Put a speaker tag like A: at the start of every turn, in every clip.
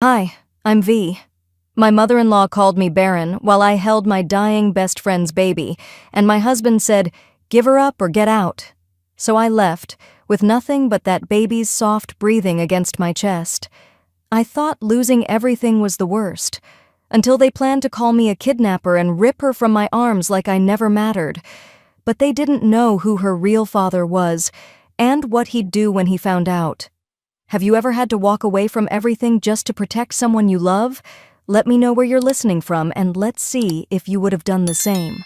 A: Hi, I'm V. My mother-in-law called me Baron while I held my dying best friend's baby, and my husband said, "Give her up or get out." So I left, with nothing but that baby's soft breathing against my chest. I thought losing everything was the worst, until they planned to call me a kidnapper and rip her from my arms like I never mattered. But they didn't know who her real father was, and what he'd do when he found out. Have you ever had to walk away from everything just to protect someone you love? Let me know where you're listening from, and let's see if you would have done the same.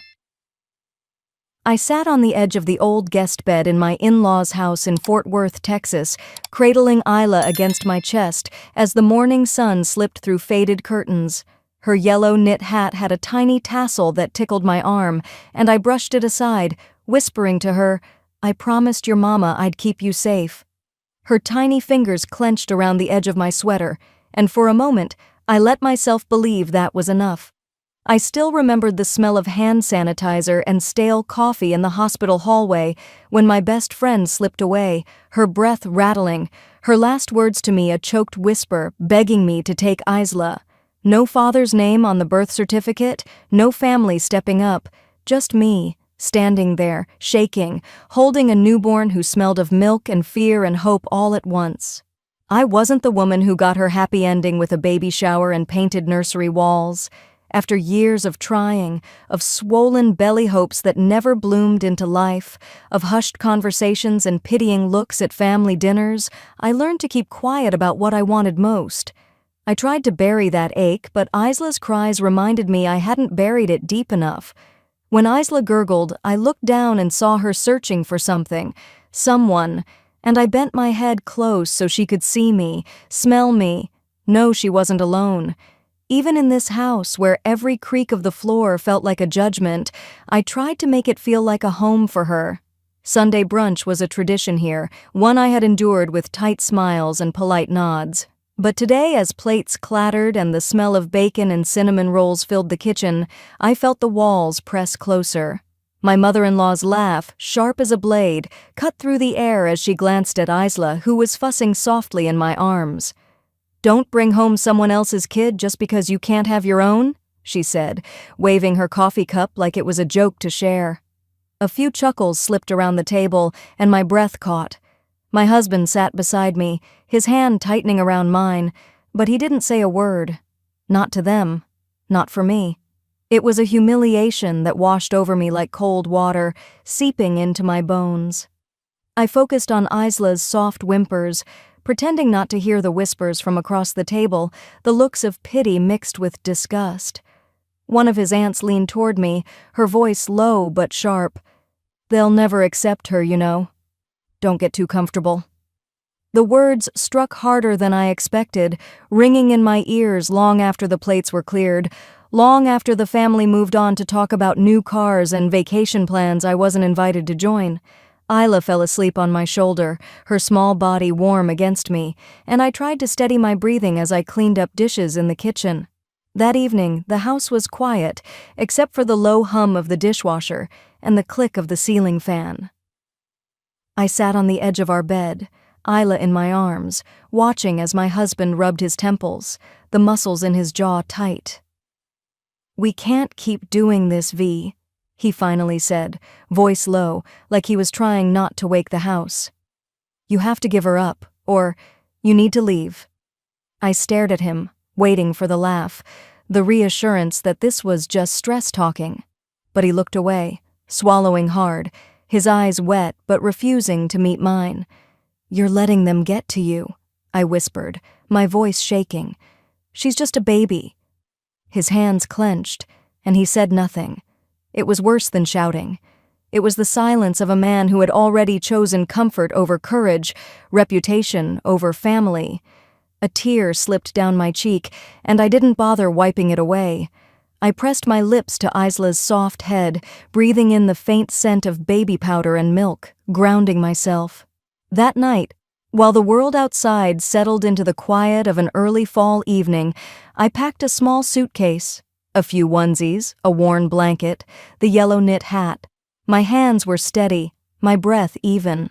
A: I sat on the edge of the old guest bed in my in-laws' house in Fort Worth, Texas, cradling Isla against my chest as the morning sun slipped through faded curtains. Her yellow knit hat had a tiny tassel that tickled my arm, and I brushed it aside, whispering to her, "I promised your mama I'd keep you safe." Her tiny fingers clenched around the edge of my sweater, and for a moment, I let myself believe that was enough. I still remembered the smell of hand sanitizer and stale coffee in the hospital hallway when my best friend slipped away, her breath rattling, her last words to me a choked whisper begging me to take Isla. No father's name on the birth certificate, no family stepping up, just me, standing there, shaking, holding a newborn who smelled of milk and fear and hope all at once. I wasn't the woman who got her happy ending with a baby shower and painted nursery walls. After years of trying, of swollen belly hopes that never bloomed into life, of hushed conversations and pitying looks at family dinners, I learned to keep quiet about what I wanted most. I tried to bury that ache, but Isla's cries reminded me I hadn't buried it deep enough. When Isla gurgled, I looked down and saw her searching for something, someone, and I bent my head close so she could see me, smell me. No, she wasn't alone. Even in this house, where every creak of the floor felt like a judgment, I tried to make it feel like a home for her. Sunday brunch was a tradition here, one I had endured with tight smiles and polite nods. But today, as plates clattered and the smell of bacon and cinnamon rolls filled the kitchen, I felt the walls press closer. My mother-in-law's laugh, sharp as a blade, cut through the air as she glanced at Isla, who was fussing softly in my arms. "Don't bring home someone else's kid just because you can't have your own," she said, waving her coffee cup like it was a joke to share. A few chuckles slipped around the table, and my breath caught. My husband sat beside me, his hand tightening around mine, but he didn't say a word. Not to them. Not for me. It was a humiliation that washed over me like cold water, seeping into my bones. I focused on Isla's soft whimpers, pretending not to hear the whispers from across the table, the looks of pity mixed with disgust. One of his aunts leaned toward me, her voice low but sharp. "They'll never accept her, you know. Don't get too comfortable." The words struck harder than I expected, ringing in my ears long after the plates were cleared, long after the family moved on to talk about new cars and vacation plans I wasn't invited to join. Isla fell asleep on my shoulder, her small body warm against me, and I tried to steady my breathing as I cleaned up dishes in the kitchen. That evening, the house was quiet, except for the low hum of the dishwasher and the click of the ceiling fan. I sat on the edge of our bed, Isla in my arms, watching as my husband rubbed his temples, the muscles in his jaw tight. "We can't keep doing this, V," he finally said, voice low, like he was trying not to wake the house. "You have to give her up, or you need to leave." I stared at him, waiting for the laugh, the reassurance that this was just stress talking. But he looked away, swallowing hard, his eyes wet but refusing to meet mine. "You're letting them get to you," I whispered, my voice shaking. "She's just a baby." His hands clenched, and he said nothing. It was worse than shouting. It was the silence of a man who had already chosen comfort over courage, reputation over family. A tear slipped down my cheek, and I didn't bother wiping it away. I pressed my lips to Isla's soft head, breathing in the faint scent of baby powder and milk, grounding myself. That night, while the world outside settled into the quiet of an early fall evening, I packed a small suitcase, a few onesies, a worn blanket, the yellow knit hat. My hands were steady, my breath even.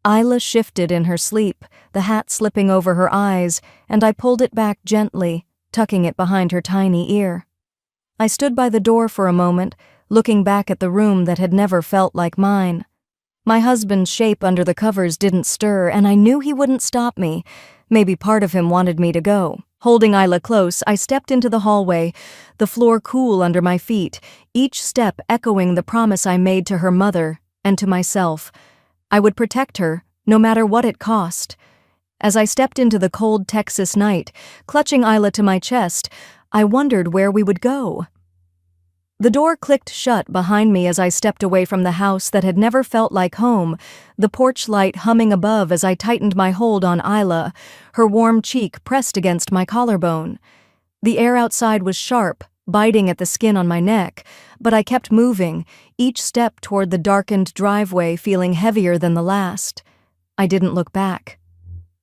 A: Isla shifted in her sleep, the hat slipping over her eyes, and I pulled it back gently, tucking it behind her tiny ear. I stood by the door for a moment, looking back at the room that had never felt like mine. My husband's shape under the covers didn't stir, and I knew he wouldn't stop me. Maybe part of him wanted me to go. Holding Isla close, I stepped into the hallway, the floor cool under my feet, each step echoing the promise I made to her mother and to myself. I would protect her, no matter what it cost. As I stepped into the cold Texas night, clutching Isla to my chest, I wondered where we would go. The door clicked shut behind me as I stepped away from the house that had never felt like home, the porch light humming above as I tightened my hold on Isla, her warm cheek pressed against my collarbone. The air outside was sharp, biting at the skin on my neck, but I kept moving, each step toward the darkened driveway feeling heavier than the last. I didn't look back.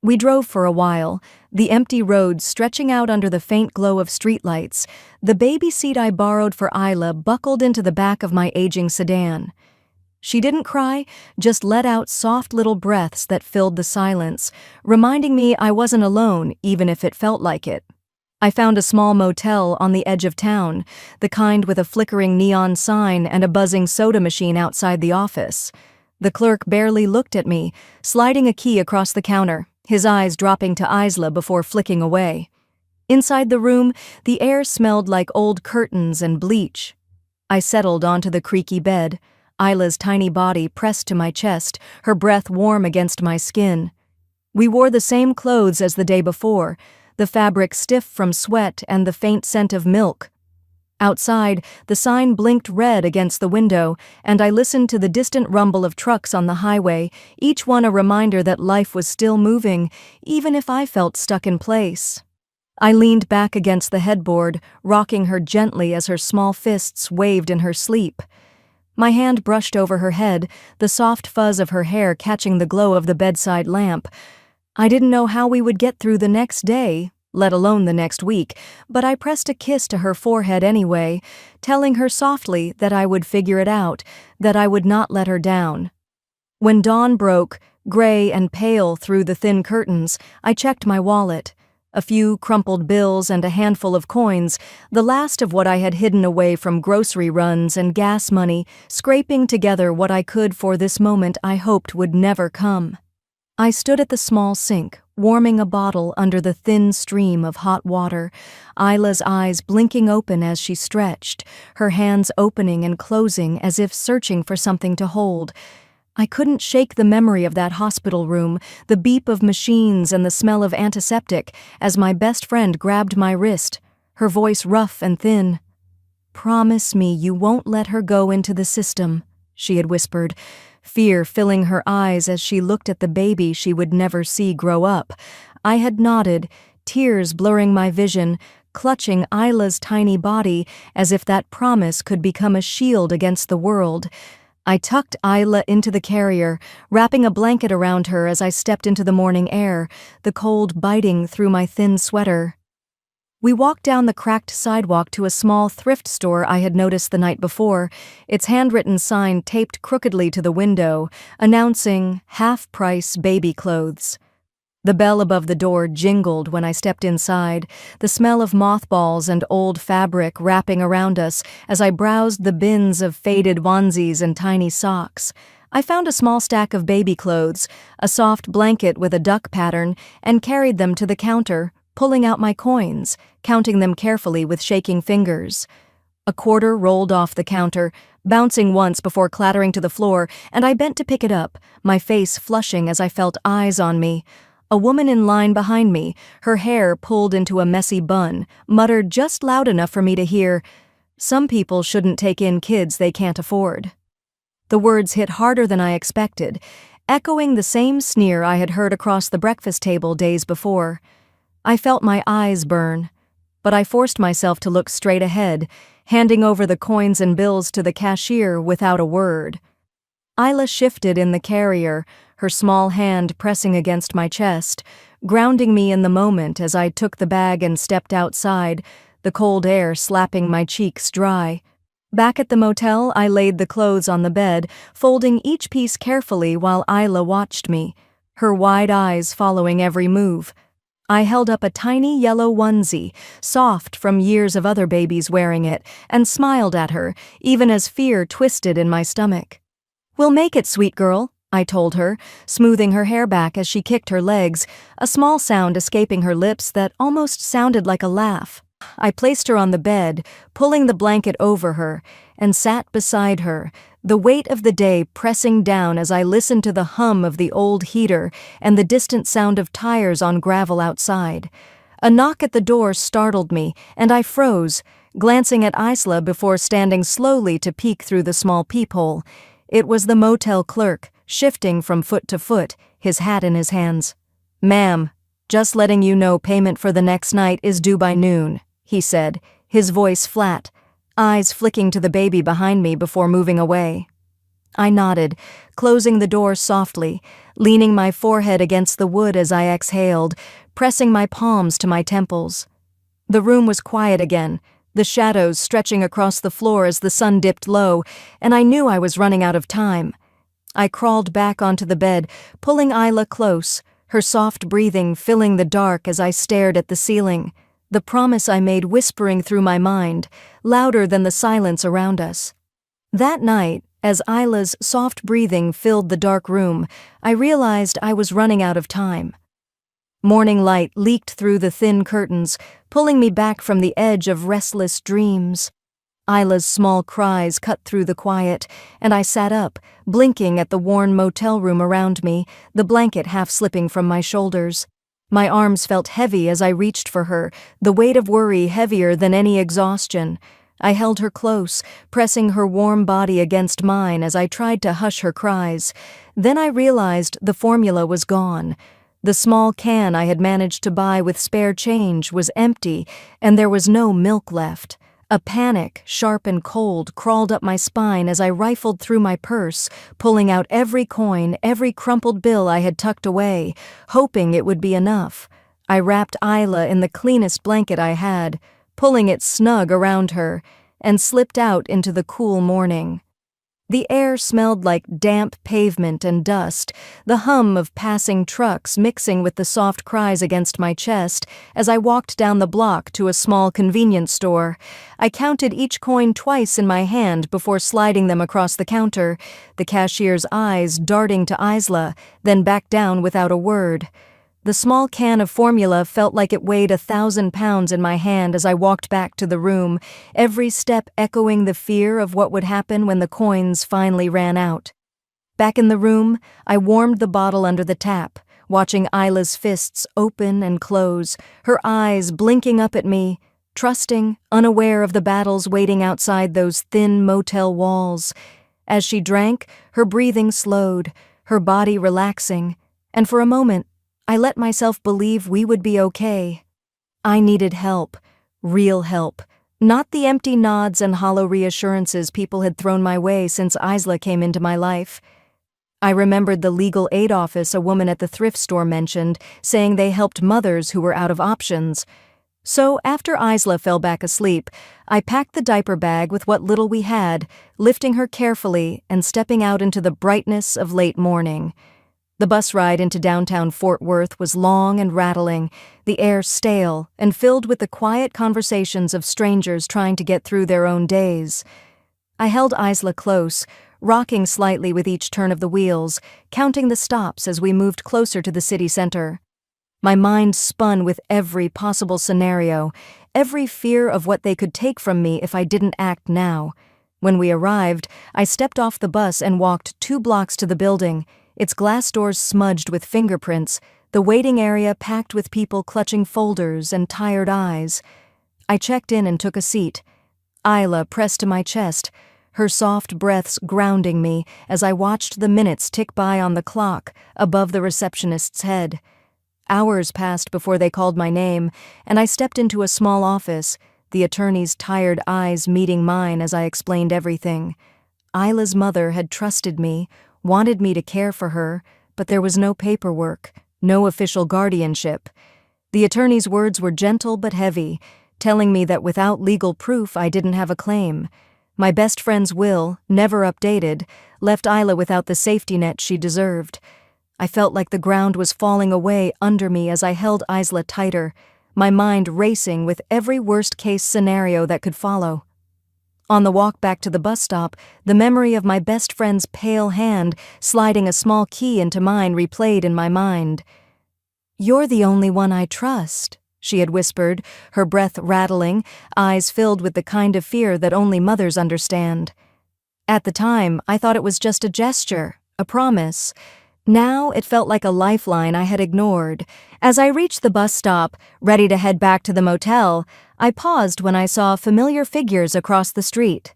A: We drove for a while, the empty road stretching out under the faint glow of streetlights, the baby seat I borrowed for Isla buckled into the back of my aging sedan. She didn't cry, just let out soft little breaths that filled the silence, reminding me I wasn't alone, even if it felt like it. I found a small motel on the edge of town, the kind with a flickering neon sign and a buzzing soda machine outside the office. The clerk barely looked at me, sliding a key across the counter, his eyes dropping to Isla before flicking away. Inside the room, the air smelled like old curtains and bleach. I settled onto the creaky bed, Isla's tiny body pressed to my chest, her breath warm against my skin. We wore the same clothes as the day before, the fabric stiff from sweat and the faint scent of milk. Outside, the sign blinked red against the window, and I listened to the distant rumble of trucks on the highway, each one a reminder that life was still moving, even if I felt stuck in place. I leaned back against the headboard, rocking her gently as her small fists waved in her sleep. My hand brushed over her head, the soft fuzz of her hair catching the glow of the bedside lamp. I didn't know how we would get through the next day, let alone the next week, but I pressed a kiss to her forehead anyway, telling her softly that I would figure it out, that I would not let her down. When dawn broke, gray and pale through the thin curtains, I checked my wallet. A few crumpled bills and a handful of coins, the last of what I had hidden away from grocery runs and gas money, scraping together what I could for this moment I hoped would never come. I stood at the small sink, warming a bottle under the thin stream of hot water, Isla's eyes blinking open as she stretched, her hands opening and closing as if searching for something to hold. I couldn't shake the memory of that hospital room, the beep of machines and the smell of antiseptic, as my best friend grabbed my wrist, her voice rough and thin. "Promise me you won't let her go into the system," she had whispered, fear filling her eyes as she looked at the baby she would never see grow up. I had nodded, tears blurring my vision, clutching Isla's tiny body as if that promise could become a shield against the world. I tucked Isla into the carrier, wrapping a blanket around her as I stepped into the morning air, the cold biting through my thin sweater. We walked down the cracked sidewalk to a small thrift store I had noticed the night before, its handwritten sign taped crookedly to the window, announcing half-price baby clothes. The bell above the door jingled when I stepped inside, the smell of mothballs and old fabric wrapping around us as I browsed the bins of faded onesies and tiny socks. I found a small stack of baby clothes, a soft blanket with a duck pattern, and carried them to the counter, pulling out my coins, counting them carefully with shaking fingers. A quarter rolled off the counter, bouncing once before clattering to the floor, and I bent to pick it up, my face flushing as I felt eyes on me. A woman in line behind me, her hair pulled into a messy bun, muttered just loud enough for me to hear, "Some people shouldn't take in kids they can't afford." The words hit harder than I expected, echoing the same sneer I had heard across the breakfast table days before. I felt my eyes burn, but I forced myself to look straight ahead, handing over the coins and bills to the cashier without a word. Isla shifted in the carrier, her small hand pressing against my chest, grounding me in the moment as I took the bag and stepped outside, the cold air slapping my cheeks dry. Back at the motel, I laid the clothes on the bed, folding each piece carefully while Isla watched me, her wide eyes following every move. I held up a tiny yellow onesie, soft from years of other babies wearing it, and smiled at her, even as fear twisted in my stomach. "We'll make it, sweet girl," I told her, smoothing her hair back as she kicked her legs, a small sound escaping her lips that almost sounded like a laugh. I placed her on the bed, pulling the blanket over her, and sat beside her, the weight of the day pressing down as I listened to the hum of the old heater and the distant sound of tires on gravel outside. A knock at the door startled me, and I froze, glancing at Isla before standing slowly to peek through the small peephole. It was the motel clerk, shifting from foot to foot, his hat in his hands. "Ma'am, just letting you know payment for the next night is due by noon," he said, his voice flat, eyes flicking to the baby behind me before moving away. I nodded, closing the door softly, leaning my forehead against the wood as I exhaled, pressing my palms to my temples. The room was quiet again, the shadows stretching across the floor as the sun dipped low, and I knew I was running out of time. I crawled back onto the bed, pulling Isla close, her soft breathing filling the dark as I stared at the ceiling, the promise I made whispering through my mind, louder than the silence around us. That night, as Isla's soft breathing filled the dark room, I realized I was running out of time. Morning light leaked through the thin curtains, pulling me back from the edge of restless dreams. Isla's small cries cut through the quiet, and I sat up, blinking at the worn motel room around me, the blanket half slipping from my shoulders. My arms felt heavy as I reached for her, the weight of worry heavier than any exhaustion. I held her close, pressing her warm body against mine as I tried to hush her cries. Then I realized the formula was gone. The small can I had managed to buy with spare change was empty, and there was no milk left. A panic, sharp and cold, crawled up my spine as I rifled through my purse, pulling out every coin, every crumpled bill I had tucked away, hoping it would be enough. I wrapped Isla in the cleanest blanket I had, pulling it snug around her, and slipped out into the cool morning. The air smelled like damp pavement and dust, the hum of passing trucks mixing with the soft cries against my chest as I walked down the block to a small convenience store. I counted each coin twice in my hand before sliding them across the counter, the cashier's eyes darting to Isla, then back down without a word. The small can of formula felt like it weighed 1,000 pounds in my hand as I walked back to the room, every step echoing the fear of what would happen when the coins finally ran out. Back in the room, I warmed the bottle under the tap, watching Isla's fists open and close, her eyes blinking up at me, trusting, unaware of the battles waiting outside those thin motel walls. As she drank, her breathing slowed, her body relaxing, and for a moment, I let myself believe we would be okay. I needed help, real help, not the empty nods and hollow reassurances people had thrown my way since Isla came into my life. I remembered the legal aid office a woman at the thrift store mentioned, saying they helped mothers who were out of options. So after Isla fell back asleep, I packed the diaper bag with what little we had, lifting her carefully and stepping out into the brightness of late morning. The bus ride into downtown Fort Worth was long and rattling, the air stale and filled with the quiet conversations of strangers trying to get through their own days. I held Isla close, rocking slightly with each turn of the wheels, counting the stops as we moved closer to the city center. My mind spun with every possible scenario, every fear of what they could take from me if I didn't act now. When we arrived, I stepped off the bus and walked 2 blocks to the building, its glass doors smudged with fingerprints, the waiting area packed with people clutching folders and tired eyes. I checked in and took a seat. Isla pressed to my chest, her soft breaths grounding me as I watched the minutes tick by on the clock above the receptionist's head. Hours passed before they called my name, and I stepped into a small office, the attorney's tired eyes meeting mine as I explained everything. Isla's mother had trusted me, wanted me to care for her, but there was no paperwork, no official guardianship. The attorney's words were gentle but heavy, telling me that without legal proof I didn't have a claim. My best friend's will, never updated, left Isla without the safety net she deserved. I felt like the ground was falling away under me as I held Isla tighter, my mind racing with every worst-case scenario that could follow. On the walk back to the bus stop, the memory of my best friend's pale hand sliding a small key into mine replayed in my mind. "You're the only one I trust," she had whispered, her breath rattling, eyes filled with the kind of fear that only mothers understand. At the time, I thought it was just a gesture, a promise. Now it felt like a lifeline I had ignored. As I reached the bus stop, ready to head back to the motel, I paused when I saw familiar figures across the street.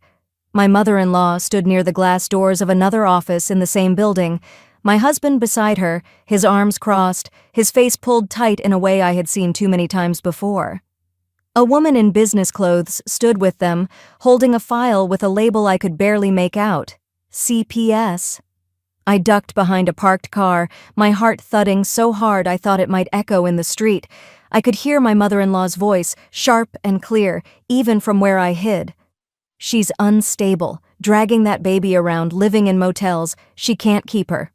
A: My mother-in-law stood near the glass doors of another office in the same building, my husband beside her, his arms crossed, his face pulled tight in a way I had seen too many times before. A woman in business clothes stood with them, holding a file with a label I could barely make out. CPS. I ducked behind a parked car, my heart thudding so hard I thought it might echo in the street. I could hear my mother-in-law's voice, sharp and clear, even from where I hid. "She's unstable, dragging that baby around, living in motels. She can't keep her."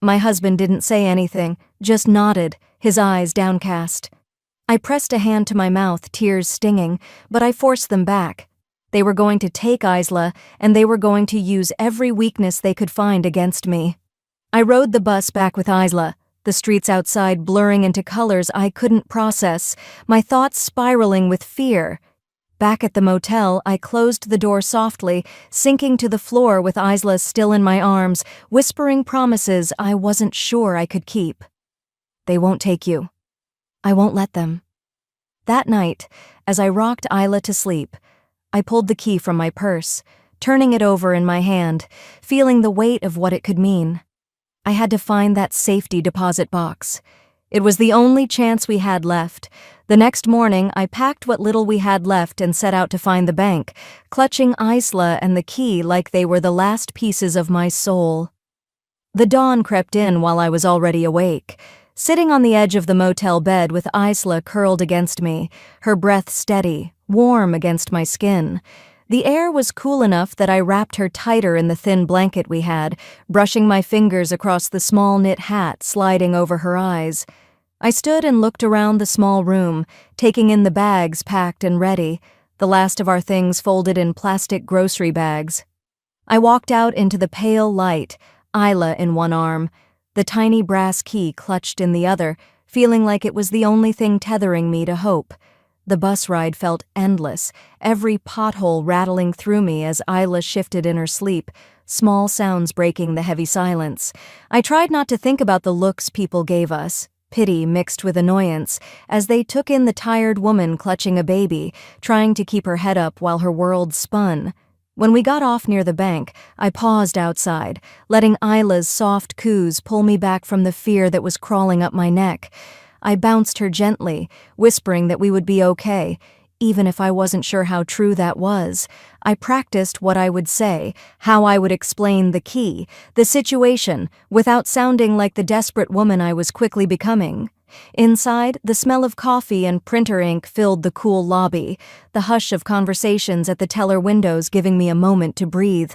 A: My husband didn't say anything, just nodded, his eyes downcast. I pressed a hand to my mouth, tears stinging, but I forced them back. They were going to take Isla, and they were going to use every weakness they could find against me. I rode the bus back with Isla, the streets outside blurring into colors I couldn't process, my thoughts spiraling with fear. Back at the motel, I closed the door softly, sinking to the floor with Isla still in my arms, whispering promises I wasn't sure I could keep. "They won't take you. I won't let them." That night, as I rocked Isla to sleep, I pulled the key from my purse, turning it over in my hand, feeling the weight of what it could mean. I had to find that safety deposit box. It was the only chance we had left. The next morning, I packed what little we had left and set out to find the bank, clutching Isla and the key like they were the last pieces of my soul. The dawn crept in while I was already awake. Sitting on the edge of the motel bed with Isla curled against me, her breath steady, warm against my skin. The air was cool enough that I wrapped her tighter in the thin blanket we had, brushing my fingers across the small knit hat sliding over her eyes. I stood and looked around the small room, taking in the bags packed and ready, the last of our things folded in plastic grocery bags. I walked out into the pale light, Isla in one arm, the tiny brass key clutched in the other, feeling like it was the only thing tethering me to hope. The bus ride felt endless, every pothole rattling through me as Isla shifted in her sleep, small sounds breaking the heavy silence. I tried not to think about the looks people gave us, pity mixed with annoyance, as they took in the tired woman clutching a baby, trying to keep her head up while her world spun. When we got off near the bank, I paused outside, letting Isla's soft coos pull me back from the fear that was crawling up my neck. I bounced her gently, whispering that we would be okay, even if I wasn't sure how true that was. I practiced what I would say, how I would explain the key, the situation, without sounding like the desperate woman I was quickly becoming. Inside, the smell of coffee and printer ink filled the cool lobby, the hush of conversations at the teller windows giving me a moment to breathe.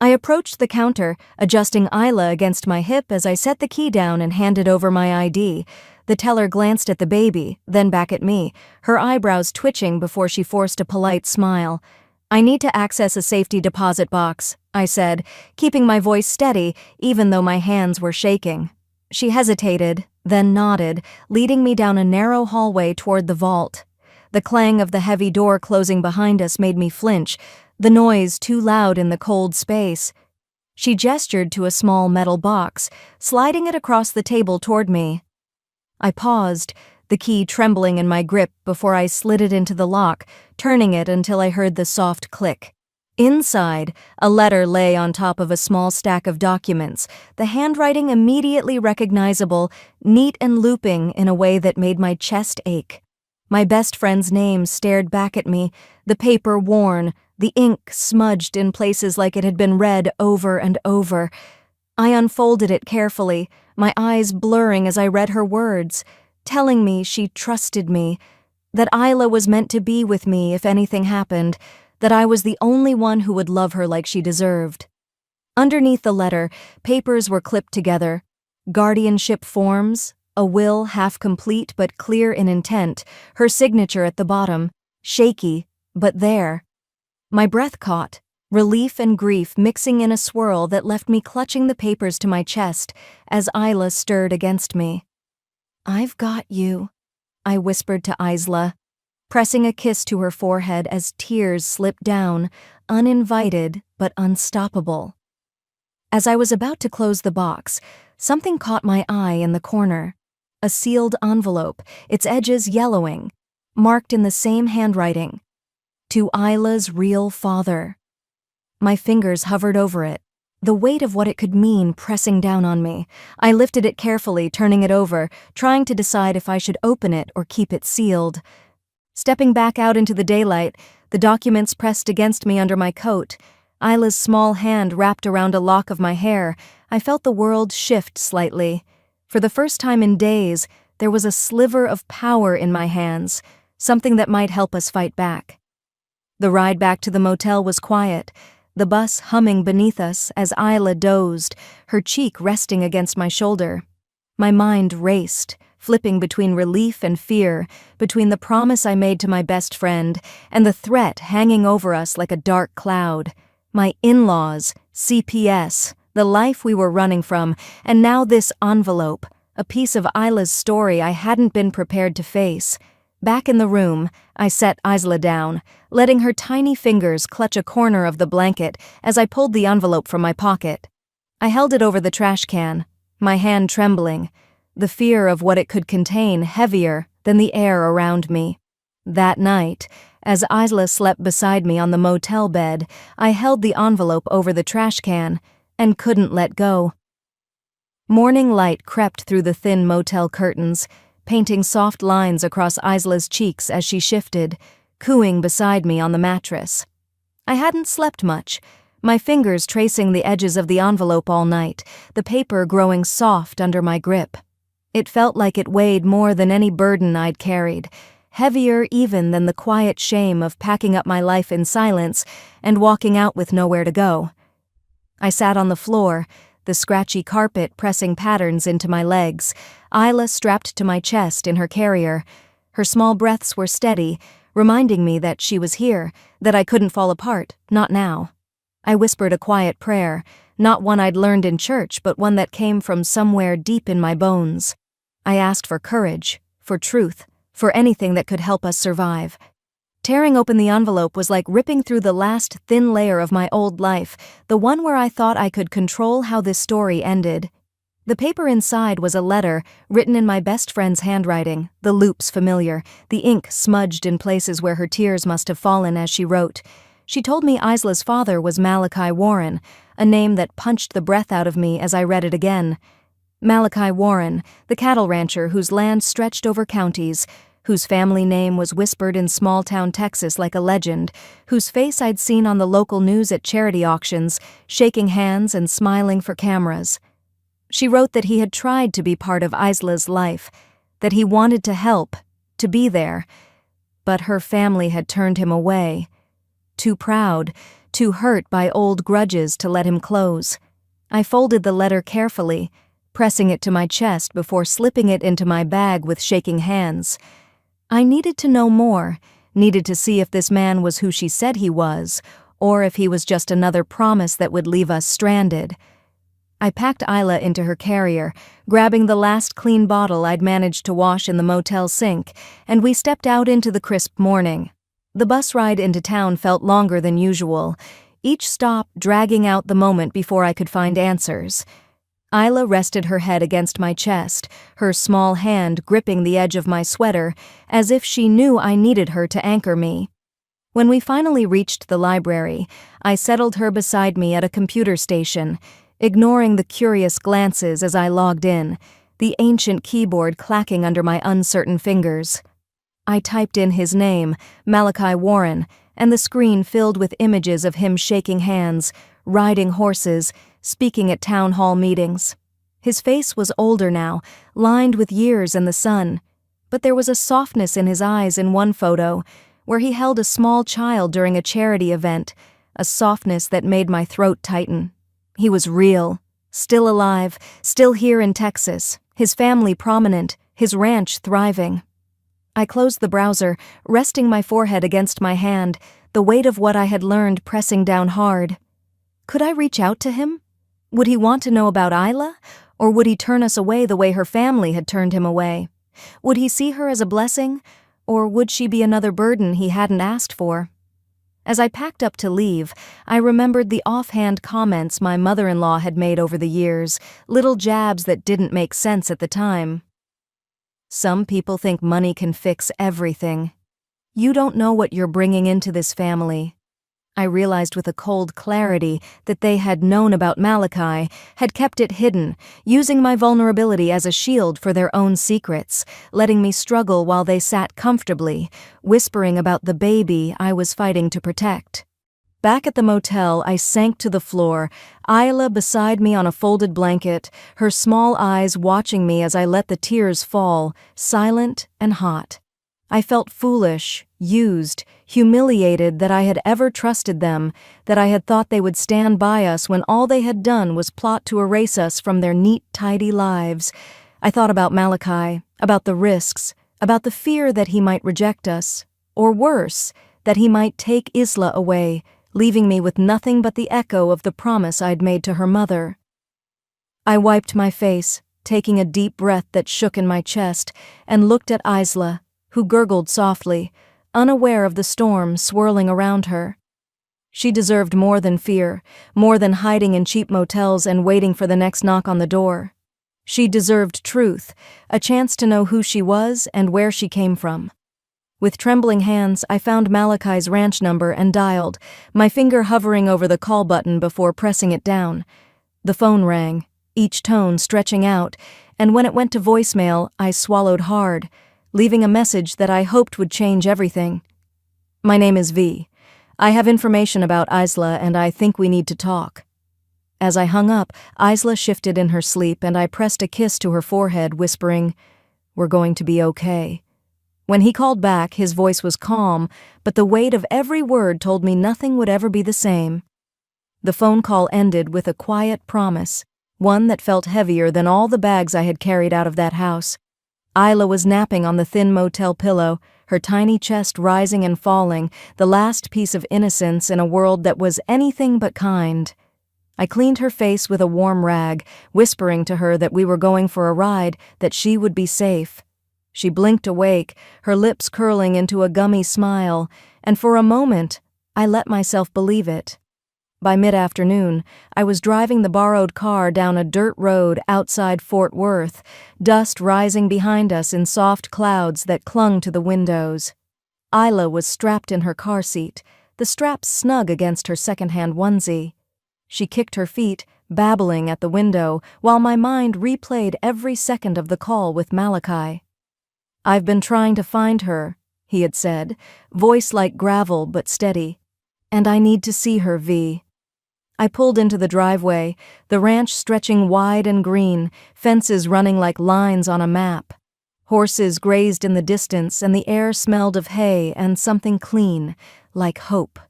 A: I approached the counter, adjusting Isla against my hip as I set the key down and handed over my ID. The teller glanced at the baby, then back at me, her eyebrows twitching before she forced a polite smile. "I need to access a safety deposit box," I said, keeping my voice steady even though my hands were shaking. She hesitated, then nodded, leading me down a narrow hallway toward the vault. The clang of the heavy door closing behind us made me flinch, the noise too loud in the cold space. She gestured to a small metal box, sliding it across the table toward me. I paused, the key trembling in my grip before I slid it into the lock, turning it until I heard the soft click. Inside, a letter lay on top of a small stack of documents, the handwriting immediately recognizable, neat and looping in a way that made my chest ache. My best friend's name stared back at me, the paper worn, the ink smudged in places like it had been read over and over. I unfolded it carefully, my eyes blurring as I read her words, telling me she trusted me, that Isla was meant to be with me if anything happened, that I was the only one who would love her like she deserved. Underneath the letter, papers were clipped together, guardianship forms, a will half complete but clear in intent, her signature at the bottom, shaky, but there. My breath caught, relief and grief mixing in a swirl that left me clutching the papers to my chest as Isla stirred against me. "I've got you," I whispered to Isla, pressing a kiss to her forehead as tears slipped down, uninvited but unstoppable. As I was about to close the box, something caught my eye in the corner. A sealed envelope, its edges yellowing, marked in the same handwriting. To Isla's real father. My fingers hovered over it, the weight of what it could mean pressing down on me. I lifted it carefully, turning it over, trying to decide if I should open it or keep it sealed. Stepping back out into the daylight, the documents pressed against me under my coat. Isla's small hand wrapped around a lock of my hair. I felt the world shift slightly. For the first time in days, there was a sliver of power in my hands, something that might help us fight back. The ride back to the motel was quiet, the bus humming beneath us as Isla dozed, her cheek resting against my shoulder. My mind raced, flipping between relief and fear, between the promise I made to my best friend and the threat hanging over us like a dark cloud. My in-laws, CPS, the life we were running from, and now this envelope, a piece of Isla's story I hadn't been prepared to face. Back in the room, I set Isla down, letting her tiny fingers clutch a corner of the blanket as I pulled the envelope from my pocket. I held it over the trash can, my hand trembling, the fear of what it could contain heavier than the air around me. That night, as Isla slept beside me on the motel bed, I held the envelope over the trash can and couldn't let go. Morning light crept through the thin motel curtains, painting soft lines across Isla's cheeks as she shifted, cooing beside me on the mattress. I hadn't slept much, my fingers tracing the edges of the envelope all night, the paper growing soft under my grip. It felt like it weighed more than any burden I'd carried, heavier even than the quiet shame of packing up my life in silence and walking out with nowhere to go. I sat on the floor, the scratchy carpet pressing patterns into my legs, Isla strapped to my chest in her carrier. Her small breaths were steady, reminding me that she was here, that I couldn't fall apart, not now. I whispered a quiet prayer, not one I'd learned in church, but one that came from somewhere deep in my bones. I asked for courage, for truth, for anything that could help us survive. Tearing open the envelope was like ripping through the last thin layer of my old life, the one where I thought I could control how this story ended. The paper inside was a letter written in my best friend's handwriting, the loops familiar, the ink smudged in places where her tears must have fallen as she wrote. She told me Isla's father was Malachi Warren, a name that punched the breath out of me as I read it again. Malachi Warren, the cattle rancher whose land stretched over counties, whose family name was whispered in small-town Texas like a legend, whose face I'd seen on the local news at charity auctions, shaking hands and smiling for cameras. She wrote that he had tried to be part of Isla's life, that he wanted to help, to be there, but her family had turned him away. Too proud, too hurt by old grudges to let him close. I folded the letter carefully, pressing it to my chest before slipping it into my bag with shaking hands. I needed to know more, needed to see if this man was who she said he was, or if he was just another promise that would leave us stranded. I packed Isla into her carrier, grabbing the last clean bottle I'd managed to wash in the motel sink, and we stepped out into the crisp morning. The bus ride into town felt longer than usual, each stop dragging out the moment before I could find answers. Isla rested her head against my chest, her small hand gripping the edge of my sweater, as if she knew I needed her to anchor me. When we finally reached the library, I settled her beside me at a computer station, ignoring the curious glances as I logged in, the ancient keyboard clacking under my uncertain fingers. I typed in his name, Malachi Warren, and the screen filled with images of him shaking hands, riding horses, speaking at town hall meetings. His face was older now, lined with years and the sun, but there was a softness in his eyes in one photo, where he held a small child during a charity event, a softness that made my throat tighten. He was real, still alive, still here in Texas, his family prominent, his ranch thriving. I closed the browser, resting my forehead against my hand, the weight of what I had learned pressing down hard. Could I reach out to him? Would he want to know about Isla, or would he turn us away the way her family had turned him away? Would he see her as a blessing, or would she be another burden he hadn't asked for? As I packed up to leave, I remembered the offhand comments my mother-in-law had made over the years, little jabs that didn't make sense at the time. Some people think money can fix everything. You don't know what you're bringing into this family. I realized with a cold clarity that they had known about Malachi, had kept it hidden, using my vulnerability as a shield for their own secrets, letting me struggle while they sat comfortably, whispering about the baby I was fighting to protect. Back at the motel, I sank to the floor, Isla beside me on a folded blanket, her small eyes watching me as I let the tears fall, silent and hot. I felt foolish, used, humiliated that I had ever trusted them, that I had thought they would stand by us when all they had done was plot to erase us from their neat, tidy lives. I thought about Malachi, about the risks, about the fear that he might reject us, or worse, that he might take Isla away, leaving me with nothing but the echo of the promise I'd made to her mother. I wiped my face, taking a deep breath that shook in my chest, and looked at Isla, who gurgled softly, unaware of the storm swirling around her. She deserved more than fear, more than hiding in cheap motels and waiting for the next knock on the door. She deserved truth, a chance to know who she was and where she came from. With trembling hands, I found Malachi's ranch number and dialed, my finger hovering over the call button before pressing it down. The phone rang, each tone stretching out, and when it went to voicemail, I swallowed hard, leaving a message that I hoped would change everything. My name is V. I have information about Isla and I think we need to talk. As I hung up, Isla shifted in her sleep and I pressed a kiss to her forehead, whispering, "We're going to be okay." When he called back, his voice was calm, but the weight of every word told me nothing would ever be the same. The phone call ended with a quiet promise, one that felt heavier than all the bags I had carried out of that house. Isla was napping on the thin motel pillow, her tiny chest rising and falling, the last piece of innocence in a world that was anything but kind. I cleaned her face with a warm rag, whispering to her that we were going for a ride, that she would be safe. She blinked awake, her lips curling into a gummy smile, and for a moment, I let myself believe it. By mid-afternoon, I was driving the borrowed car down a dirt road outside Fort Worth, dust rising behind us in soft clouds that clung to the windows. Isla was strapped in her car seat, the straps snug against her second-hand onesie. She kicked her feet, babbling at the window, while my mind replayed every second of the call with Malachi. "I've been trying to find her," he had said, voice like gravel but steady. "And I need to see her, V." I pulled into the driveway, the ranch stretching wide and green, fences running like lines on a map. Horses grazed in the distance and the air smelled of hay and something clean, like hope.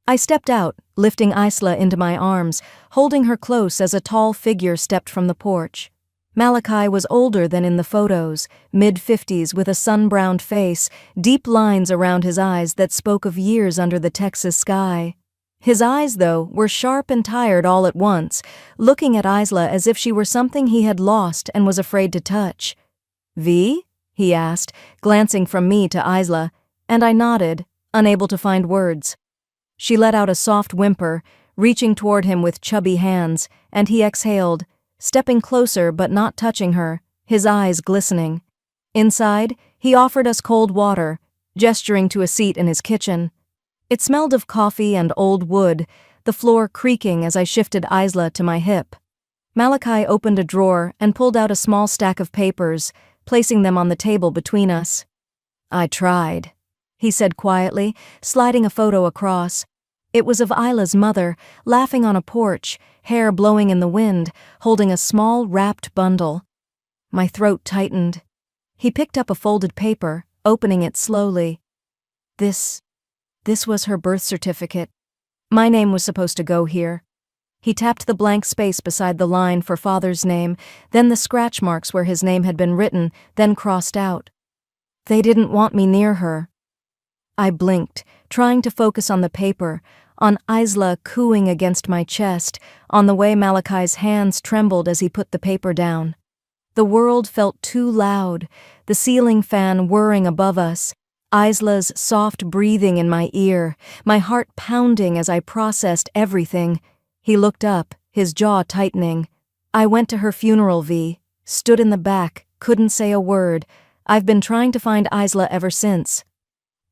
A: I stepped out, lifting Isla into my arms, holding her close as a tall figure stepped from the porch. Malachi was older than in the photos, mid-50s with a sun-browned face, deep lines around his eyes that spoke of years under the Texas sky. His eyes, though, were sharp and tired all at once, looking at Isla as if she were something he had lost and was afraid to touch. "V?" he asked, glancing from me to Isla, and I nodded, unable to find words. She let out a soft whimper, reaching toward him with chubby hands, and he exhaled, stepping closer but not touching her, his eyes glistening. Inside, he offered us cold water, gesturing to a seat in his kitchen. It smelled of coffee and old wood, the floor creaking as I shifted Isla to my hip. Malachi opened a drawer and pulled out a small stack of papers, placing them on the table between us. "I tried," he said quietly, sliding a photo across. It was of Isla's mother, laughing on a porch, hair blowing in the wind, holding a small wrapped bundle. My throat tightened. He picked up a folded paper, opening it slowly. This was her birth certificate. My name was supposed to go here. He tapped the blank space beside the line for father's name, then the scratch marks where his name had been written, then crossed out. They didn't want me near her. I blinked, trying to focus on the paper, on Isla cooing against my chest, on the way Malachi's hands trembled as he put the paper down. The world felt too loud, the ceiling fan whirring above us, Isla's soft breathing in my ear, my heart pounding as I processed everything. He looked up, his jaw tightening. I went to her funeral, V, stood in the back, couldn't say a word. I've been trying to find Isla ever since.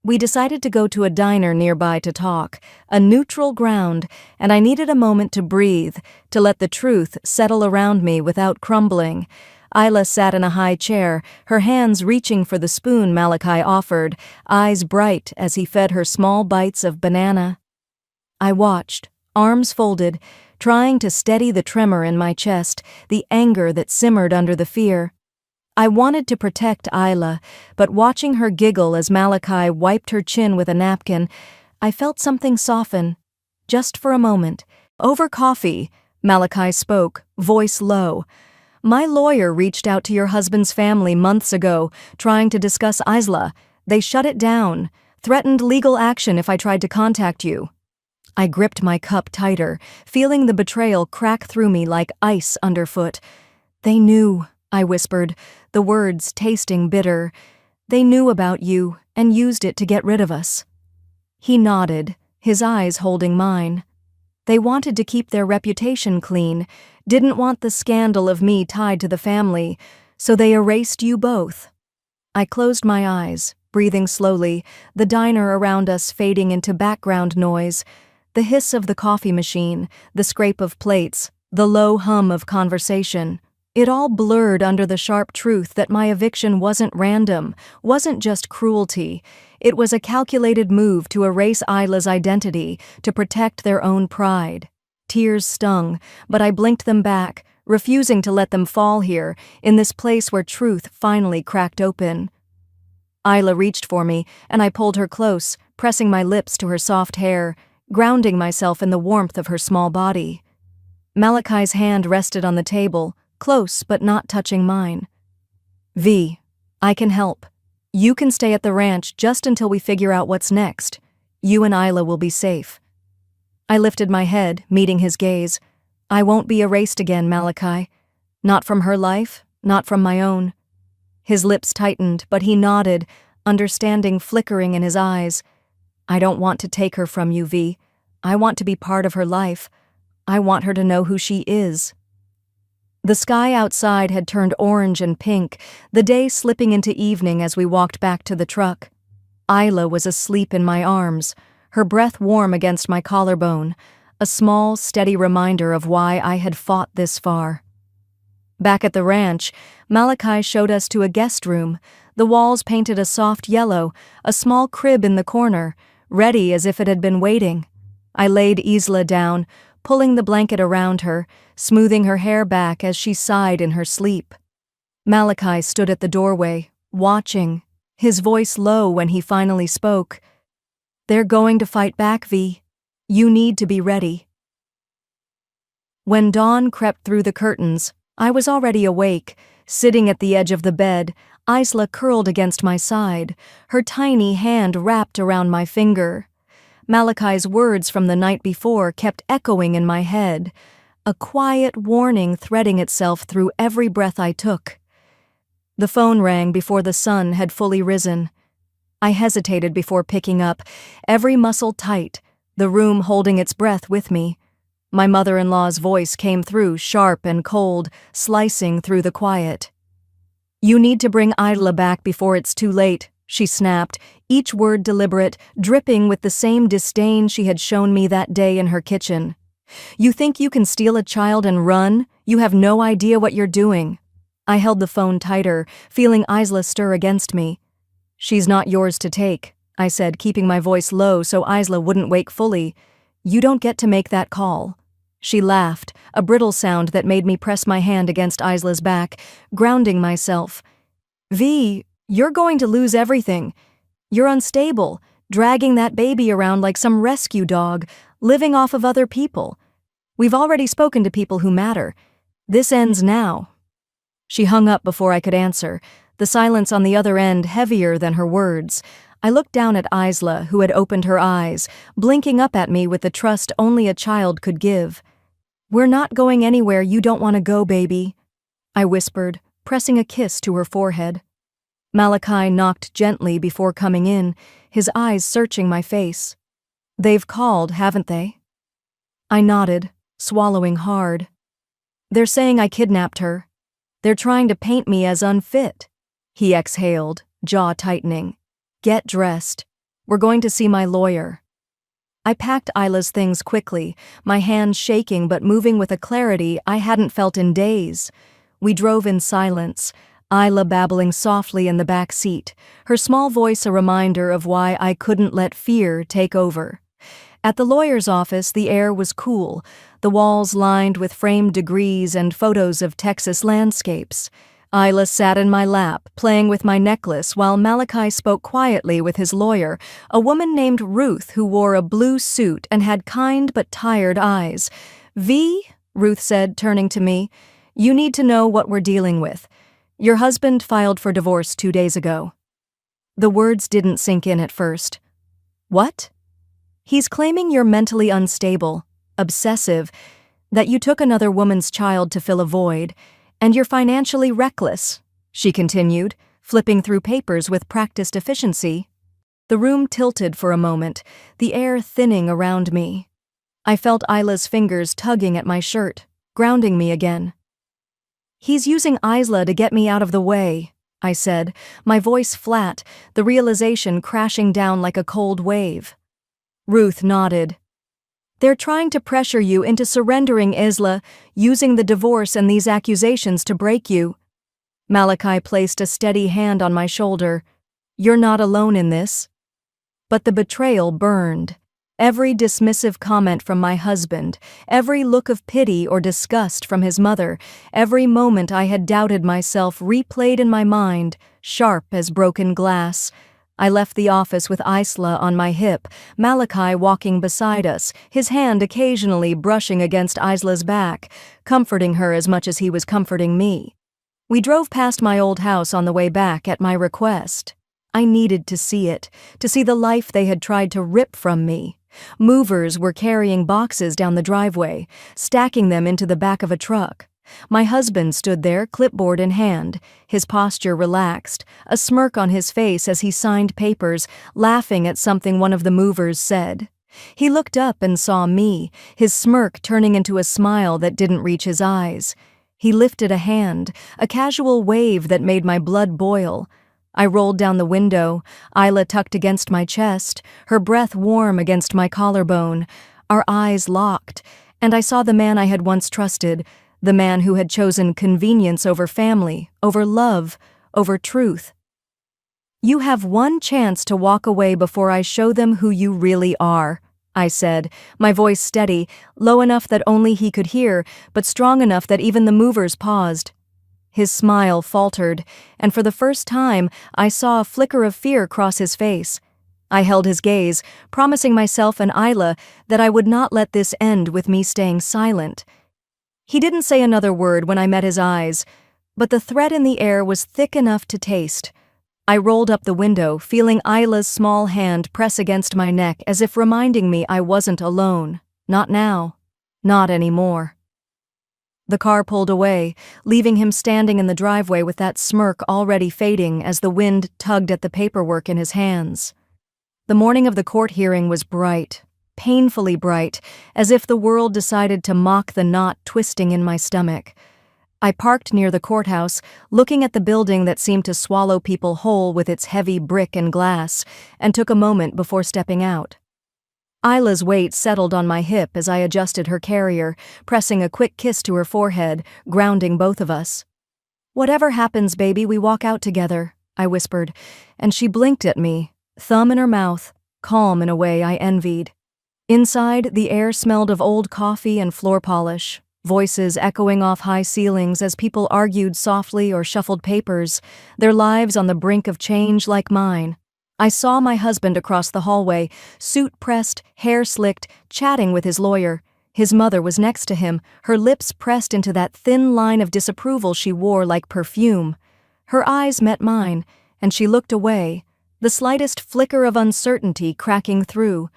A: We decided to go to a diner nearby to talk, a neutral ground, and I needed a moment to breathe, to let the truth settle around me without crumbling. Isla sat in a high chair, her hands reaching for the spoon Malachi offered, eyes bright as he fed her small bites of banana. I watched, arms folded, trying to steady the tremor in my chest, the anger that simmered under the fear. I wanted to protect Isla, but watching her giggle as Malachi wiped her chin with a napkin, I felt something soften, just for a moment. Over coffee, Malachi spoke, voice low. My lawyer reached out to your husband's family months ago, trying to discuss Isla. They shut it down, threatened legal action if I tried to contact you. I gripped my cup tighter, feeling the betrayal crack through me like ice underfoot. They knew, I whispered, the words tasting bitter. They knew about you and used it to get rid of us. He nodded, his eyes holding mine. They wanted to keep their reputation clean, didn't want the scandal of me tied to the family, so they erased you both. I closed my eyes, breathing slowly, the diner around us fading into background noise, the hiss of the coffee machine, the scrape of plates, the low hum of conversation. It all blurred under the sharp truth that my eviction wasn't random, wasn't just cruelty. It was a calculated move to erase Isla's identity, to protect their own pride. Tears stung, but I blinked them back, refusing to let them fall here, in this place where truth finally cracked open. Isla reached for me, and I pulled her close, pressing my lips to her soft hair, grounding myself in the warmth of her small body. Malachi's hand rested on the table, close but not touching mine. V, I can help. You can stay at the ranch just until we figure out what's next. You and Isla will be safe. I lifted my head, meeting his gaze. I won't be erased again, Malachi. Not from her life, not from my own. His lips tightened, but he nodded, understanding flickering in his eyes. I don't want to take her from you, V. I want to be part of her life. I want her to know who she is. The sky outside had turned orange and pink, the day slipping into evening as we walked back to the truck. Isla was asleep in my arms, her breath warm against my collarbone, a small, steady reminder of why I had fought this far. Back at the ranch, Malachi showed us to a guest room, the walls painted a soft yellow, a small crib in the corner, ready as if it had been waiting. I laid Isla down, pulling the blanket around her, smoothing her hair back as she sighed in her sleep. Malachi stood at the doorway, watching, his voice low when he finally spoke. They're going to fight back, V. You need to be ready. When dawn crept through the curtains, I was already awake, sitting at the edge of the bed, Isla curled against my side, her tiny hand wrapped around my finger. Malachi's words from the night before kept echoing in my head, a quiet warning threading itself through every breath I took. The phone rang before the sun had fully risen. I hesitated before picking up, every muscle tight, the room holding its breath with me. My mother-in-law's voice came through, sharp and cold, slicing through the quiet. You need to bring Isla back before it's too late, she snapped, each word deliberate, dripping with the same disdain she had shown me that day in her kitchen. You think you can steal a child and run? You have no idea what you're doing. I held the phone tighter, feeling Isla stir against me. She's not yours to take, I said, keeping my voice low so Isla wouldn't wake fully. You don't get to make that call. She laughed, a brittle sound that made me press my hand against Isla's back, grounding myself. V, you're going to lose everything. You're unstable. dragging that baby around like some rescue dog, living off of other people. We've already spoken to people who matter. This ends now." She hung up before I could answer, the silence on the other end heavier than her words. I looked down at Isla, who had opened her eyes, blinking up at me with the trust only a child could give. "We're not going anywhere you don't want to go, baby," I whispered, pressing a kiss to her forehead. Malachi knocked gently before coming in, his eyes searching my face. "They've called, haven't they?" I nodded, swallowing hard. "They're saying I kidnapped her. They're trying to paint me as unfit." He exhaled, jaw tightening. "Get dressed. We're going to see my lawyer." I packed Isla's things quickly, my hands shaking but moving with a clarity I hadn't felt in days. We drove in silence, Isla babbling softly in the back seat, her small voice a reminder of why I couldn't let fear take over. At the lawyer's office, the air was cool, the walls lined with framed degrees and photos of Texas landscapes. Isla sat in my lap, playing with my necklace while Malachi spoke quietly with his lawyer, a woman named Ruth who wore a blue suit and had kind but tired eyes. "V," Ruth said, turning to me, "you need to know what we're dealing with. Your husband filed for divorce 2 days ago." The words didn't sink in at first. "What?" "He's claiming you're mentally unstable, obsessive, that you took another woman's child to fill a void, and you're financially reckless," she continued, flipping through papers with practiced efficiency. The room tilted for a moment, the air thinning around me. I felt Isla's fingers tugging at my shirt, grounding me again. "He's using Isla to get me out of the way," I said, my voice flat, the realization crashing down like a cold wave. Ruth nodded. "They're trying to pressure you into surrendering Isla, using the divorce and these accusations to break you." Malachi placed a steady hand on my shoulder. "You're not alone in this." But the betrayal burned. Every dismissive comment from my husband, every look of pity or disgust from his mother, every moment I had doubted myself replayed in my mind, sharp as broken glass. I left the office with Isla on my hip, Malachi walking beside us, his hand occasionally brushing against Isla's back, comforting her as much as he was comforting me. We drove past my old house on the way back at my request. I needed to see it, to see the life they had tried to rip from me. Movers were carrying boxes down the driveway, stacking them into the back of a truck. My husband stood there, clipboard in hand, his posture relaxed, a smirk on his face as he signed papers, laughing at something one of the movers said. He looked up and saw me, his smirk turning into a smile that didn't reach his eyes. He lifted a hand, a casual wave that made my blood boil. I rolled down the window, Isla tucked against my chest, her breath warm against my collarbone. Our eyes locked, and I saw the man I had once trusted, the man who had chosen convenience over family, over love, over truth. "You have one chance to walk away before I show them who you really are," I said, my voice steady, low enough that only he could hear, but strong enough that even the movers paused. His smile faltered, and for the first time I saw a flicker of fear cross his face. I held his gaze, promising myself and Isla that I would not let this end with me staying silent. He didn't say another word when I met his eyes, but the threat in the air was thick enough to taste. I rolled up the window, feeling Isla's small hand press against my neck as if reminding me I wasn't alone. Not now. Not anymore. The car pulled away, leaving him standing in the driveway with that smirk already fading as the wind tugged at the paperwork in his hands. The morning of the court hearing was bright, painfully bright, as if the world decided to mock the knot twisting in my stomach. I parked near the courthouse, looking at the building that seemed to swallow people whole with its heavy brick and glass, and took a moment before stepping out. Isla's weight settled on my hip as I adjusted her carrier, pressing a quick kiss to her forehead, grounding both of us. "Whatever happens, baby, we walk out together," I whispered, and she blinked at me, thumb in her mouth, calm in a way I envied. Inside, the air smelled of old coffee and floor polish, voices echoing off high ceilings as people argued softly or shuffled papers, their lives on the brink of change like mine. I saw my husband across the hallway, suit pressed, hair slicked, chatting with his lawyer. His mother was next to him, her lips pressed into that thin line of disapproval she wore like perfume. Her eyes met mine, and she looked away, the slightest flicker of uncertainty cracking through.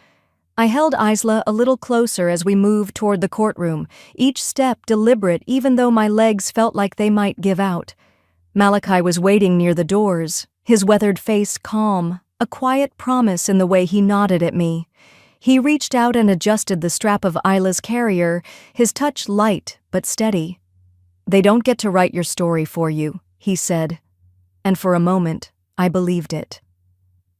A: I held Isla a little closer as we moved toward the courtroom, each step deliberate even though my legs felt like they might give out. Malachi was waiting near the doors, his weathered face calm, a quiet promise in the way he nodded at me. He reached out and adjusted the strap of Isla's carrier, his touch light but steady. "They don't get to write your story for you," he said. And for a moment, I believed it.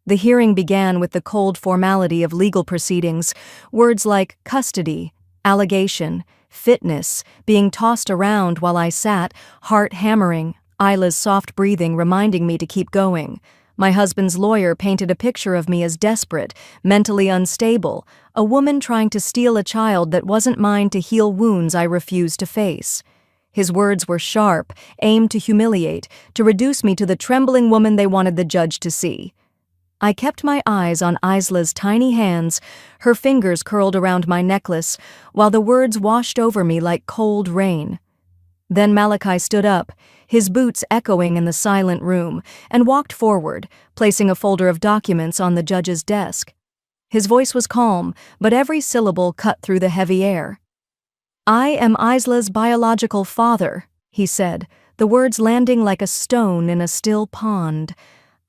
A: The hearing began with the cold formality of legal proceedings, words like custody, allegation, fitness being tossed around while I sat, heart hammering, Isla's soft breathing reminding me to keep going. My husband's lawyer painted a picture of me as desperate, mentally unstable, a woman trying to steal a child that wasn't mine to heal wounds I refused to face. His words were sharp, aimed to humiliate, to reduce me to the trembling woman they wanted the judge to see. I kept my eyes on Isla's tiny hands, her fingers curled around my necklace, while the words washed over me like cold rain. Then Malachi stood up, his boots echoing in the silent room, and walked forward, placing a folder of documents on the judge's desk. His voice was calm, but every syllable cut through the heavy air. "I am Isla's biological father," he said, the words landing like a stone in a still pond.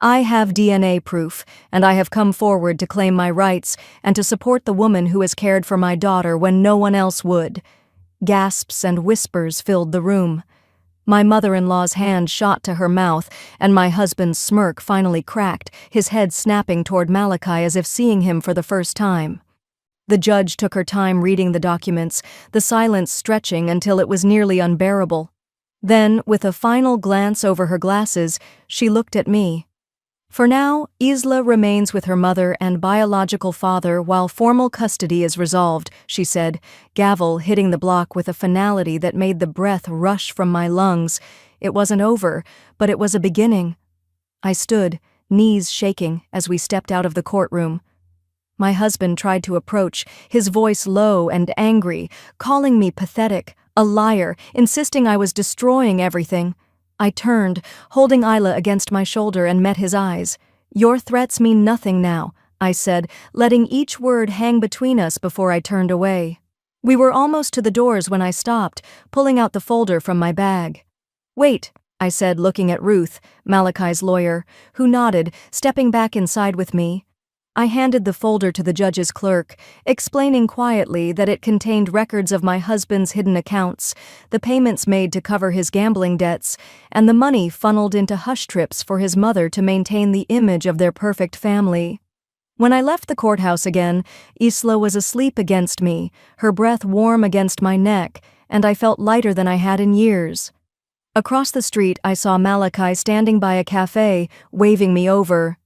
A: "I have DNA proof, and I have come forward to claim my rights and to support the woman who has cared for my daughter when no one else would." Gasps and whispers filled the room. My mother-in-law's hand shot to her mouth, and my husband's smirk finally cracked, his head snapping toward Malachi as if seeing him for the first time. The judge took her time reading the documents, the silence stretching until it was nearly unbearable. Then, with a final glance over her glasses, she looked at me. "For now, Isla remains with her mother and biological father while formal custody is resolved," she said, gavel hitting the block with a finality that made the breath rush from my lungs. It wasn't over, but it was a beginning. I stood, knees shaking, as we stepped out of the courtroom. My husband tried to approach, his voice low and angry, calling me pathetic, a liar, insisting I was destroying everything. I turned, holding Isla against my shoulder, and met his eyes. "Your threats mean nothing now," I said, letting each word hang between us before I turned away. We were almost to the doors when I stopped, pulling out the folder from my bag. "Wait," I said, looking at Ruth, Malachi's lawyer, who nodded, stepping back inside with me. I handed the folder to the judge's clerk, explaining quietly that it contained records of my husband's hidden accounts, the payments made to cover his gambling debts, and the money funneled into hush trips for his mother to maintain the image of their perfect family. When I left the courthouse again, Isla was asleep against me, her breath warm against my neck, and I felt lighter than I had in years. Across the street, I saw Malachi standing by a cafe, waving me over.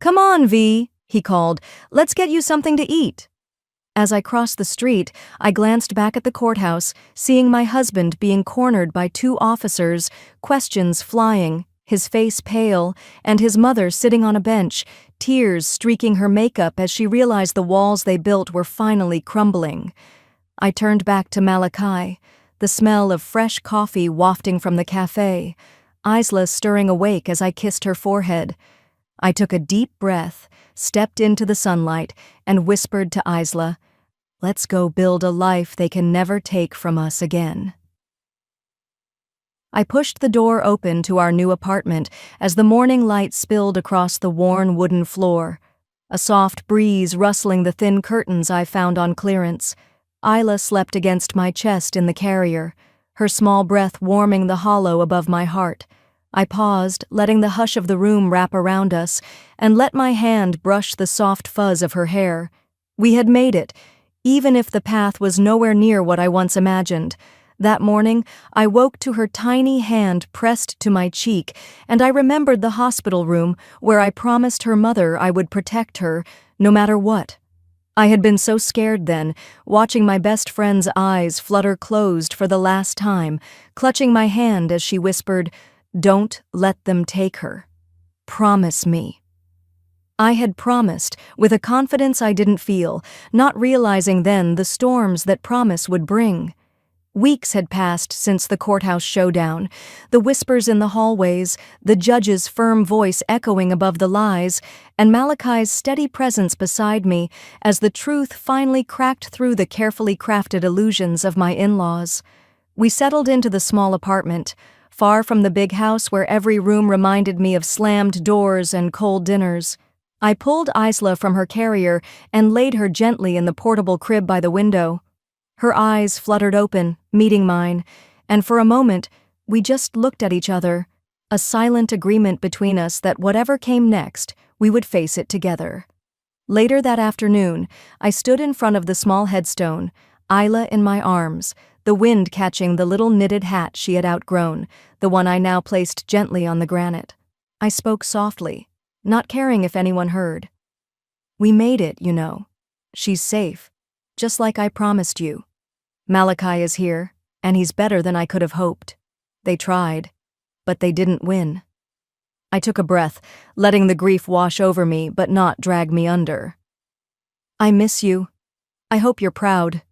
A: "Come on, V," he called. "Let's get you something to eat." As I crossed the street, I glanced back at the courthouse, seeing my husband being cornered by two officers, questions flying, his face pale, and his mother sitting on a bench, tears streaking her makeup as she realized the walls they built were finally crumbling. I turned back to Malachi, the smell of fresh coffee wafting from the cafe, Isla stirring awake as I kissed her forehead. I took a deep breath, stepped into the sunlight, and whispered to Isla, "Let's go build a life they can never take from us again." I pushed the door open to our new apartment as the morning light spilled across the worn wooden floor, a soft breeze rustling the thin curtains I found on clearance. Isla slept against my chest in the carrier, her small breath warming the hollow above my heart. I paused, letting the hush of the room wrap around us, and let my hand brush the soft fuzz of her hair. We had made it, even if the path was nowhere near what I once imagined. That morning, I woke to her tiny hand pressed to my cheek, and I remembered the hospital room where I promised her mother I would protect her, no matter what. I had been so scared then, watching my best friend's eyes flutter closed for the last time, clutching my hand as she whispered, "Don't let them take her. Promise me." I had promised, with a confidence I didn't feel, not realizing then the storms that promise would bring. Weeks had passed since the courthouse showdown, the whispers in the hallways, the judge's firm voice echoing above the lies, and Malachi's steady presence beside me as the truth finally cracked through the carefully crafted illusions of my in-laws. We settled into the small apartment, far from the big house where every room reminded me of slammed doors and cold dinners. I pulled Isla from her carrier and laid her gently in the portable crib by the window. Her eyes fluttered open, meeting mine, and for a moment, we just looked at each other, a silent agreement between us that whatever came next, we would face it together. Later that afternoon, I stood in front of the small headstone, Isla in my arms, the wind catching the little knitted hat she had outgrown, the one I now placed gently on the granite. I spoke softly, not caring if anyone heard. "We made it, you know. She's safe, just like I promised you. Malachi is here, and he's better than I could have hoped. They tried, but they didn't win." I took a breath, letting the grief wash over me but not drag me under. "I miss you. I hope you're proud."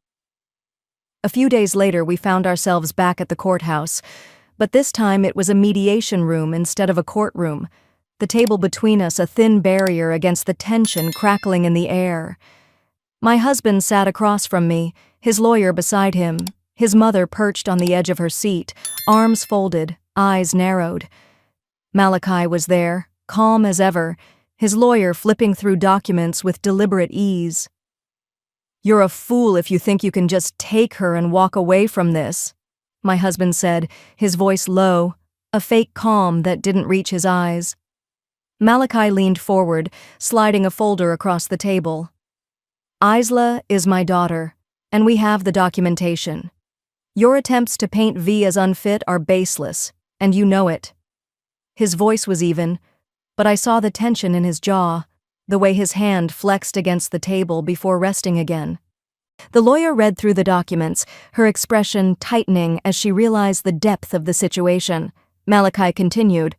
A: A few days later, we found ourselves back at the courthouse, but this time it was a mediation room instead of a courtroom, the table between us a thin barrier against the tension crackling in the air. My husband sat across from me, his lawyer beside him, his mother perched on the edge of her seat, arms folded, eyes narrowed. Malachi was there, calm as ever, his lawyer flipping through documents with deliberate ease. "You're a fool if you think you can just take her and walk away from this," my husband said, his voice low, a fake calm that didn't reach his eyes. Malachi leaned forward, sliding a folder across the table. "Isla is my daughter, and we have the documentation. Your attempts to paint V as unfit are baseless, and you know it." His voice was even, but I saw the tension in his jaw, the way his hand flexed against the table before resting again. The lawyer read through the documents, her expression tightening as she realized the depth of the situation. Malachi continued,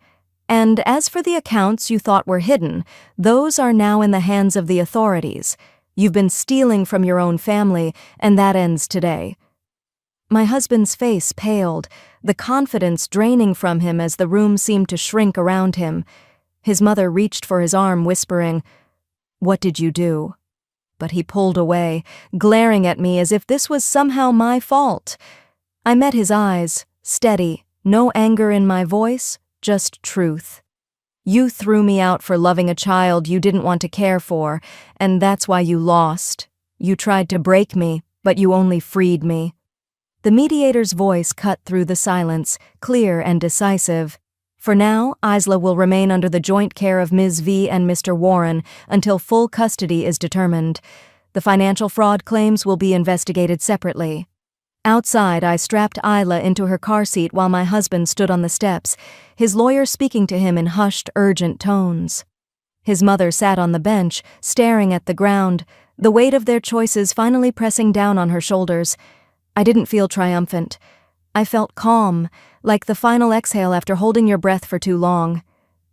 A: "And as for the accounts you thought were hidden, those are now in the hands of the authorities. You've been stealing from your own family, and that ends today." My husband's face paled, the confidence draining from him as the room seemed to shrink around him. His mother reached for his arm, whispering, "What did you do?" But he pulled away, glaring at me as if this was somehow my fault. I met his eyes, steady, no anger in my voice, just truth. "You threw me out for loving a child you didn't want to care for, and that's why you lost. You tried to break me, but you only freed me." The mediator's voice cut through the silence, clear and decisive. "For now, Isla will remain under the joint care of Ms. V and Mr. Warren until full custody is determined. The financial fraud claims will be investigated separately." Outside, I strapped Isla into her car seat while my husband stood on the steps, his lawyer speaking to him in hushed, urgent tones. His mother sat on the bench, staring at the ground, the weight of their choices finally pressing down on her shoulders. I didn't feel triumphant. I felt calm, like the final exhale after holding your breath for too long.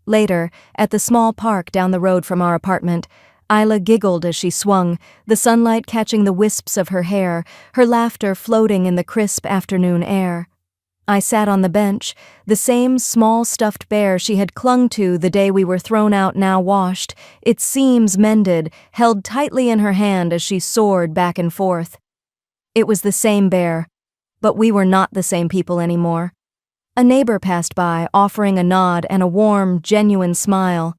A: Later, at the small park down the road from our apartment, Isla giggled as she swung, the sunlight catching the wisps of her hair, her laughter floating in the crisp afternoon air. I sat on the bench, the same small stuffed bear she had clung to the day we were thrown out now washed, its seams mended, held tightly in her hand as she soared back and forth. It was the same bear, but we were not the same people anymore. A neighbor passed by, offering a nod and a warm, genuine smile.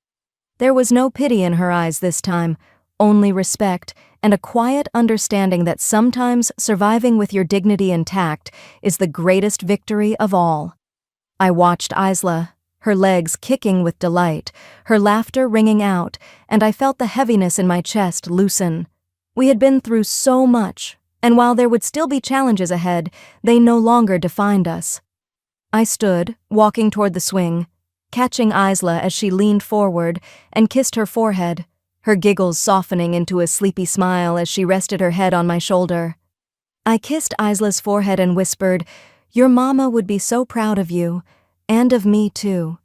A: There was no pity in her eyes this time, only respect and a quiet understanding that sometimes surviving with your dignity intact is the greatest victory of all. I watched Isla, her legs kicking with delight, her laughter ringing out, and I felt the heaviness in my chest loosen. We had been through so much, and while there would still be challenges ahead, they no longer defined us. I stood, walking toward the swing, catching Isla as she leaned forward and kissed her forehead, her giggles softening into a sleepy smile as she rested her head on my shoulder. I kissed Isla's forehead and whispered, "Your mama would be so proud of you, and of me too."